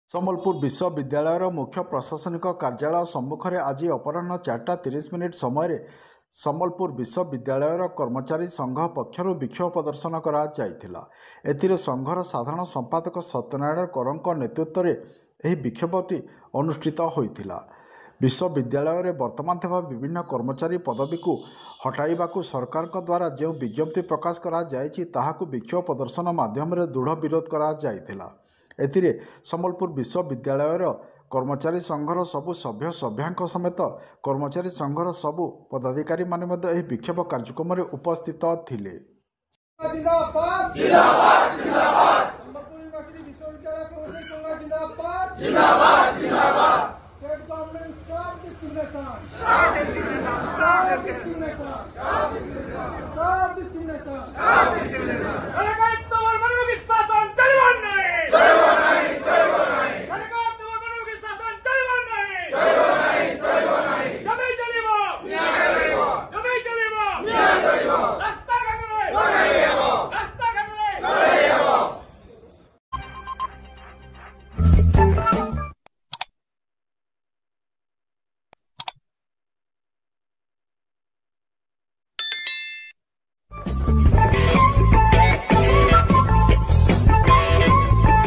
ସମ୍ବଲପୁର ବିଶ୍ୱବିଦ୍ୟାଳୟର ମୁଖ୍ୟ ପ୍ରଶାସନିକ କାର୍ଯ୍ୟାଳୟ ସମ୍ମୁଖରେ ଆଜି ଅପରାହ୍ନ 4:30 ସମୟରେ ସମ୍ବଲପୁର ବିଶ୍ୱବିଦ୍ୟାଳୟର କର୍ମଚାରୀ ସଂଘ ପକ୍ଷରୁ ବିକ୍ଷୋଭ ପ୍ରଦର୍ଶନ କରାଯାଇଥିଲା। ଏଥିରେ ସଂଘର ସାଧାରଣ ସମ୍ପାଦକ ସତ୍ୟନାରାୟଣ କରଙ୍କ ନେତୃତ୍ୱରେ ଏହି ବିକ୍ଷୋଭଟି ଅନୁଷ୍ଠିତ ହୋଇଥିଲା। ବିଶ୍ୱବିଦ୍ୟାଳୟରେ ବର୍ତ୍ତମାନ ଥିବା ବିଭିନ୍ନ କର୍ମଚାରୀ ପଦବୀକୁ ହଟାଇବାକୁ ସରକାରଙ୍କ ଦ୍ୱାରା ଯେଉଁ ବିଜ୍ଞପ୍ତି ପ୍ରକାଶ କରାଯାଇଛି ତାହାକୁ ବିକ୍ଷୋଭ ପ୍ରଦର୍ଶନ ମାଧ୍ୟମରେ ଦୃଢ଼ ବିରୋଧ କରାଯାଇଥିଲା। ଏଥିରେ ସମ୍ବଲପୁର ବିଶ୍ୱବିଦ୍ୟାଳୟର କର୍ମଚାରୀ ସଂଘର ସବୁ ସଭ୍ୟ ସଭ୍ୟାଙ୍କ ସମେତ କର୍ମଚାରୀ ସଂଘର ସବୁ ପଦାଧିକାରୀମାନେ ମଧ୍ୟ ଏହି ବିକ୍ଷୋଭ କାର୍ଯ୍ୟକ୍ରମରେ ଉପସ୍ଥିତ ଥିଲେ। Stop this